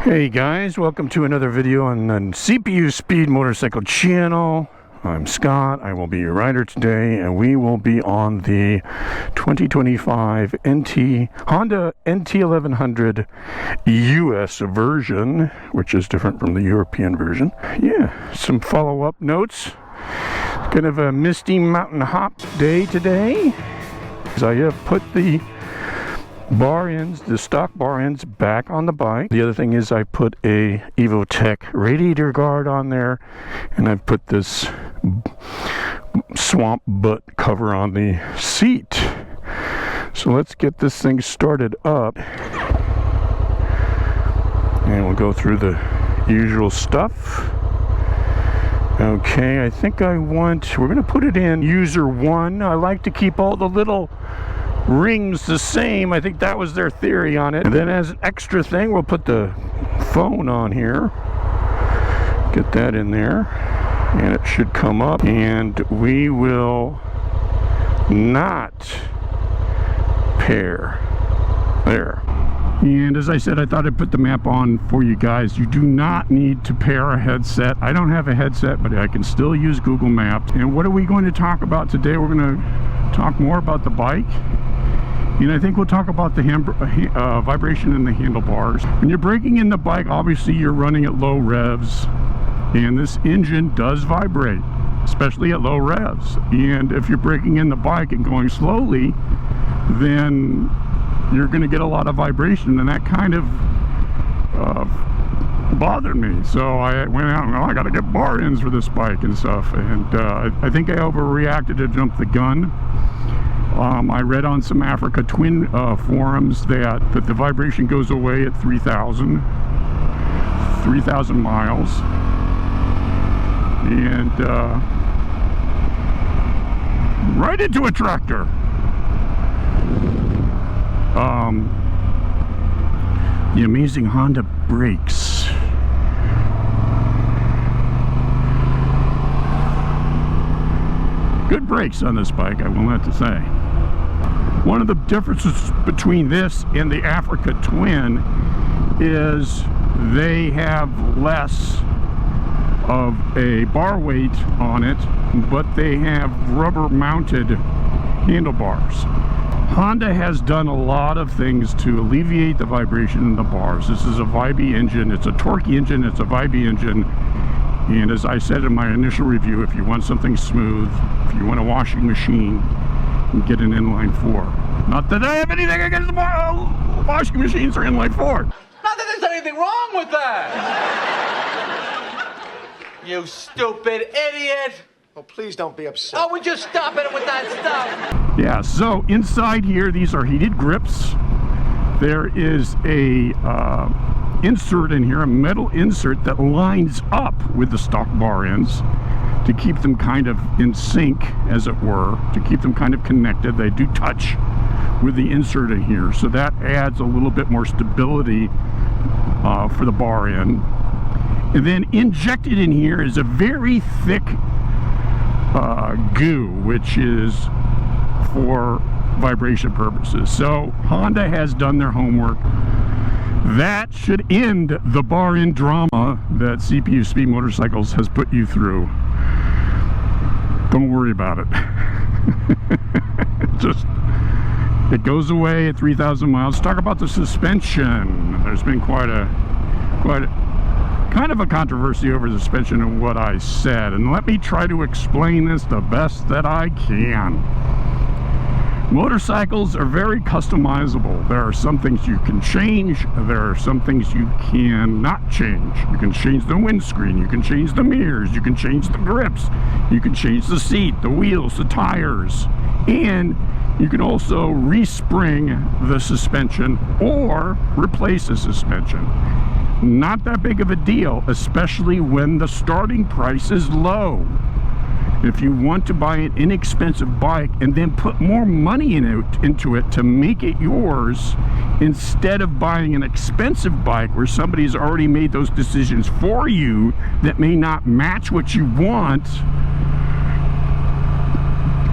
Hey guys, welcome to another video on the CPUspeed motorcycle channel. I'm Scott. I will be your rider today, and we will be on the 2025 Honda NT1100 US version, which is different from the European version. Yeah, some follow-up notes. Kind of a misty mountain hop day today, because I have put the bar ends, the stock bar ends, back on the bike. The other thing is I put a EvoTech radiator guard on there, and I've put this swamp butt cover on the seat. So let's get this thing started up, and we'll go through the usual stuff. Okay, I think we're gonna put it in user 1. I like to keep all the little rings the same. I think that was their theory on it. And then as an extra thing, we'll put the phone on here. Get that in there, and it should come up. And we will not pair. There. And as I said, I thought I'd put the map on for you guys. You do not need to pair a headset. I don't have a headset, but I can still use Google Maps. And what are we going to talk about today? We're going to talk more about the bike. And I think we'll talk about the vibration in the handlebars. When you're braking in the bike, obviously you're running at low revs, and this engine does vibrate, especially at low revs. And if you're braking in the bike and going slowly, then you're going to get a lot of vibration, and that kind of bothered me. So I went out and I got to get bar ends for this bike and stuff. And I think I overreacted to jump the gun. I read on some Africa Twin forums that the vibration goes away at 3,000 miles. And right into a tractor. The amazing Honda brakes. Good brakes on this bike, I will have to say. One of the differences between this and the Africa Twin is they have less of a bar weight on it, but they have rubber mounted handlebars. Honda has done a lot of things to alleviate the vibration in the bars. This is a Vibey engine. It's a torquey engine. It's a Vibey engine. And as I said in my initial review, if you want something smooth, if you want a washing machine, get an inline 4. Not that I have anything against the washing machines or inline 4. Not that there's anything wrong with that. You stupid idiot. Oh, please don't be upset. Oh, we just stop it with that stuff. Yeah, so inside here, these are heated grips. There is a insert in here, a metal insert that lines up with the stock bar ends to keep them kind of in sync, as it were, to keep them kind of connected. They do touch with the insert in here, so that adds a little bit more stability for the bar end. And then injected in here is a very thick goo, which is for vibration purposes. So Honda has done their homework. That should end the bar end drama that CPUspeed Motorcycles has put you through. Don't worry about it. It goes away at 3,000 miles. Let's talk about the suspension. There's been quite a kind of a controversy over the suspension and what I said, and let me try to explain this the best that I can. Motorcycles are very customizable. There are some things you can change, there are some things you cannot change. You can change the windscreen, you can change the mirrors, you can change the grips, you can change the seat, the wheels, the tires, and you can also respring the suspension or replace the suspension. Not that big of a deal, especially when the starting price is low. If you want to buy an inexpensive bike and then put more money into it to make it yours, instead of buying an expensive bike where somebody's already made those decisions for you that may not match what you want,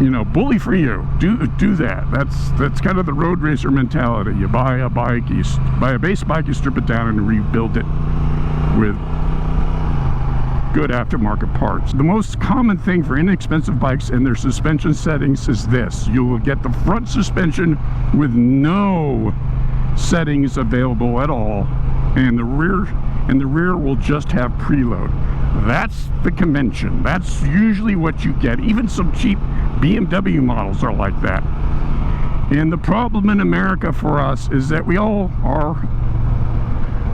you know, bully for you. Do that. That's kind of the road racer mentality. You buy a bike, you buy a base bike, you strip it down and rebuild it with good aftermarket parts. The most common thing for inexpensive bikes and their suspension settings is this: you will get the front suspension with no settings available at all, and the rear will just have preload. That's the convention. That's usually what you get. Even some cheap BMW models are like that. And the problem in America for us is that we all are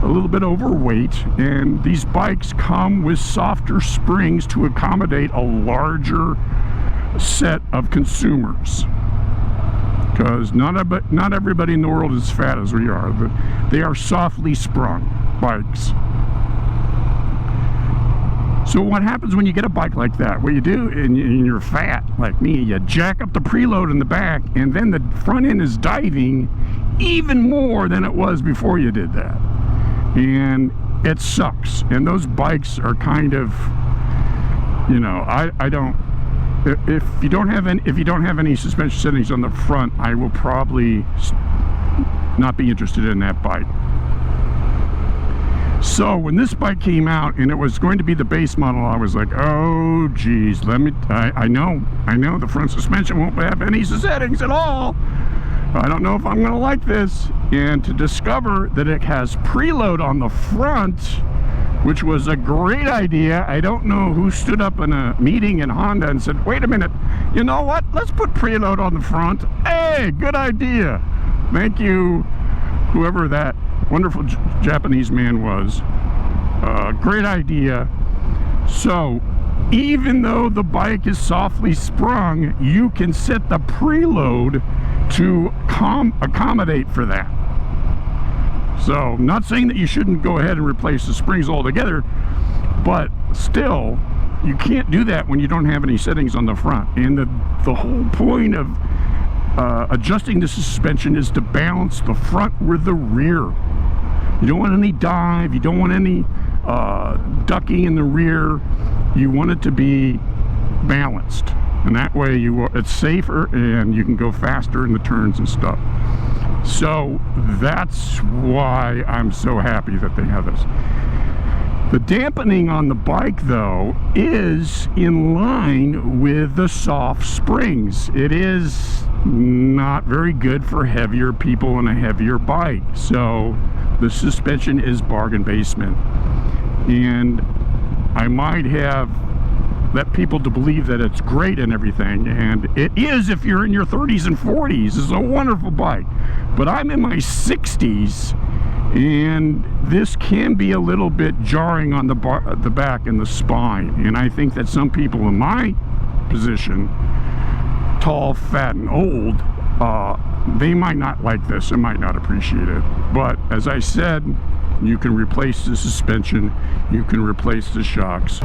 a little bit overweight, and these bikes come with softer springs to accommodate a larger set of consumers, because not everybody in the world is as fat as we are. They are softly sprung bikes. So what happens when you get a bike like that? What you do, and you're fat like me, you jack up the preload in the back, and then the front end is diving even more than it was before you did that. And it sucks. And those bikes are kind of, you know, I don't, if you don't have any suspension settings on the front, I will probably not be interested in that bike. So when this bike came out and it was going to be the base model, I was like, oh geez, I know the front suspension won't have any settings at all. I don't know if I'm gonna like this. And to discover that it has preload on the front, which was a great idea. I don't know who stood up in a meeting in Honda and said, wait a minute, you know what, let's put preload on the front. Hey, good idea. Thank you, whoever that wonderful Japanese man was. Great idea. So even though the bike is softly sprung, you can set the preload to accommodate for that. So not saying that you shouldn't go ahead and replace the springs altogether, but still you can't do that when you don't have any settings on the front. And the whole point of adjusting the suspension is to balance the front with the rear. You don't want any dive, you don't want any ducking in the rear. You want it to be balanced, and that way it's safer and you can go faster in the turns and stuff. So that's why I'm so happy that they have this. The dampening on the bike though is in line with the soft springs. It is not very good for heavier people in a heavier bike. So the suspension is bargain basement, and I might have let people to believe that it's great and everything, and it is if you're in your 30s and 40s. It's a wonderful bike, but I'm in my 60s, and this can be a little bit jarring on the back and the spine. And I think that some people in my position, tall, fat, and old, they might not like this and might not appreciate it. But as I said, you can replace the suspension, you can replace the shocks.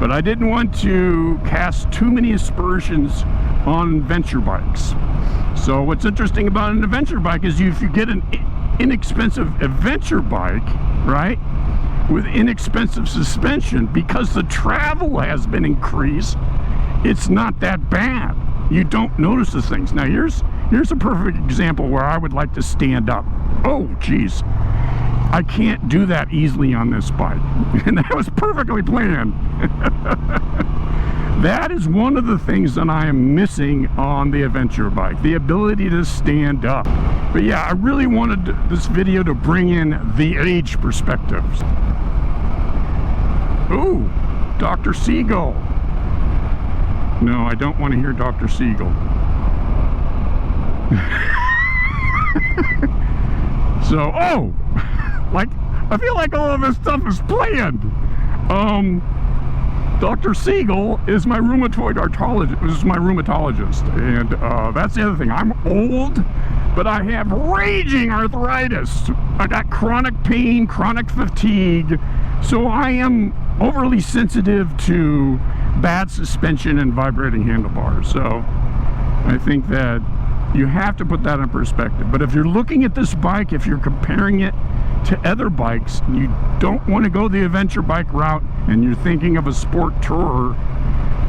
But I didn't want to cast too many aspersions on adventure bikes. So what's interesting about an adventure bike is if you get an inexpensive adventure bike, right, with inexpensive suspension, because the travel has been increased, it's not that bad. You don't notice the things. Now here's a perfect example where I would like to stand up. Oh geez, I can't do that easily on this bike, and that was perfectly planned. That is one of the things that I am missing on the adventure bike, the ability to stand up. But yeah, I really wanted this video to bring in the age perspectives. Ooh, Dr. Siegel. No, I don't want to hear Dr. Siegel. So, oh, like, I feel like all of this stuff is planned. Dr. Siegel is my rheumatoid rheumatologist, and that's the other thing. I'm old, but I have raging arthritis. I got chronic pain, chronic fatigue, so I am overly sensitive to bad suspension and vibrating handlebars. So I think that you have to put that in perspective. But if you're looking at this bike, if you're comparing it to other bikes, you don't want to go the adventure bike route, and you're thinking of a sport tourer,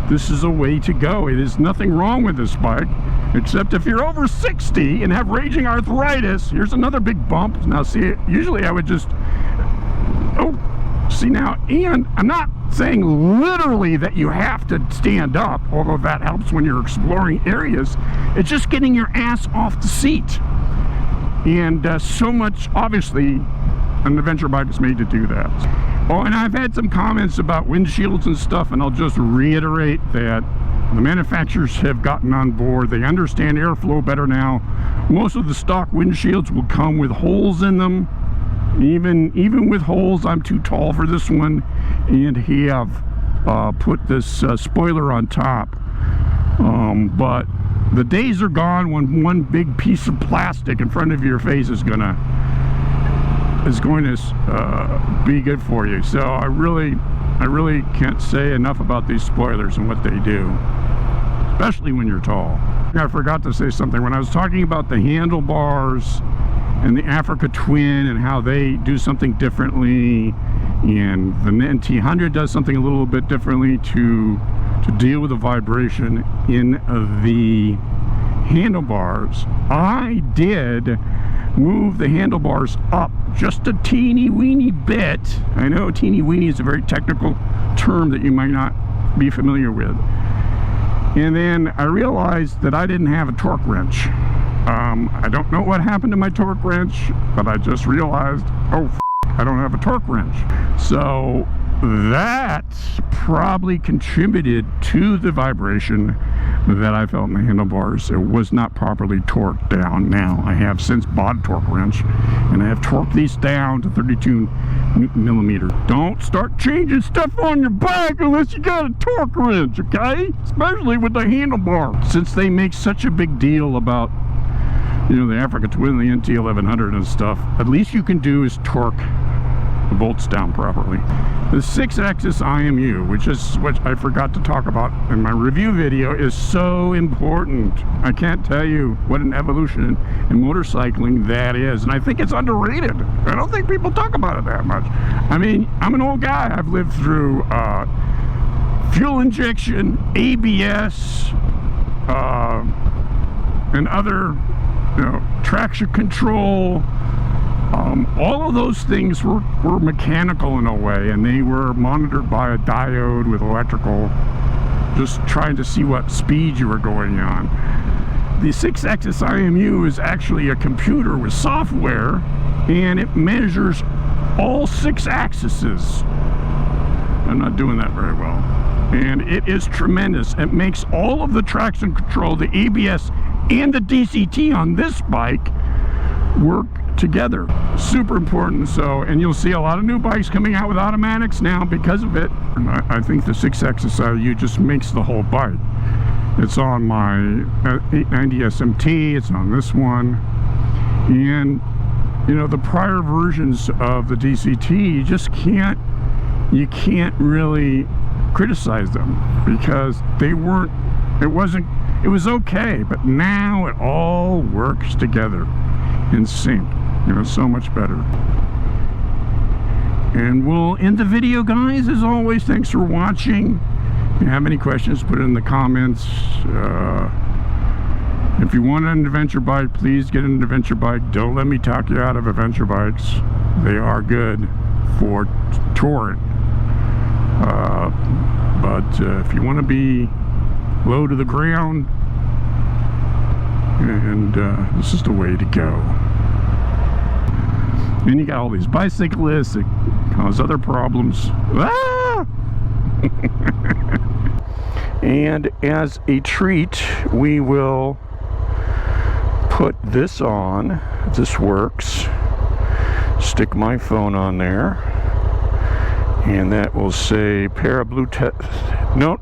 this is a way to go. It is nothing wrong with this bike, except if you're over 60 and have raging arthritis. Here's another big bump. Now see, usually I would just, oh, see now, and I'm not saying literally that you have to stand up, although that helps when you're exploring areas. It's just getting your ass off the seat. And so much, obviously, an adventure bike is made to do that. Oh, and I've had some comments about windshields and stuff, and I'll just reiterate that the manufacturers have gotten on board. They understand airflow better now. Most of the stock windshields will come with holes in them. Even with holes, I'm too tall for this one, and have put this spoiler on top. But the days are gone when one big piece of plastic in front of your face is going to be good for you. So I really can't say enough about these spoilers and what they do, especially when you're tall. I forgot to say something when I was talking about the handlebars and the Africa Twin and how they do something differently, and the NT100 does something a little bit differently to deal with the vibration in the handlebars. I did move the handlebars up just a teeny weeny bit. I know teeny weeny is a very technical term that you might not be familiar with. And then I realized that I didn't have a torque wrench. I don't know what happened to my torque wrench, but I just realized, oh, I don't have a torque wrench. So that probably contributed to the vibration that I felt in the handlebars. It was not properly torqued down. Now I have since bought a torque wrench, and I have torqued these down to 32 millimeters. Don't start changing stuff on your bike unless you got a torque wrench, okay? Especially with the handlebar. Since they make such a big deal about, you know, the Africa Twin, the NT1100 and stuff, at least you can do is torque the bolts down properly. The 6-axis IMU, which is what I forgot to talk about in my review video, is so important. I can't tell you what an evolution in motorcycling that is, and I think it's underrated. I don't think people talk about it that much. I mean, I'm an old guy. I've lived through fuel injection, ABS, and other, you know, traction control. All of those things were mechanical in a way, and they were monitored by a diode with electrical, just trying to see what speed you were going on. The 6-axis IMU is actually a computer with software, and it measures all 6 axes. I'm not doing that very well. And it is tremendous. It makes all of the traction control, the ABS, and the DCT on this bike work together. Super important. So, and you'll see a lot of new bikes coming out with automatics now because of it. I think the 6-axis IMU just makes the whole bike. It's on my 890 SMT, it's on this one, and you know, the prior versions of the DCT, you just can't really criticize them because they weren't, it was okay, but now it all works together in sync. You know, so much better. And we'll end the video, guys. As always, thanks for watching. If you have any questions, put it in the comments. If you want an adventure bike, please get an adventure bike. Don't let me talk you out of adventure bikes. They are good for touring. But if you want to be low to the ground, and this is the way to go. And you got all these bicyclists that cause other problems. Ah! And as a treat, we will put this on, if this works. Stick my phone on there, and that will say pair of Bluetooth. No.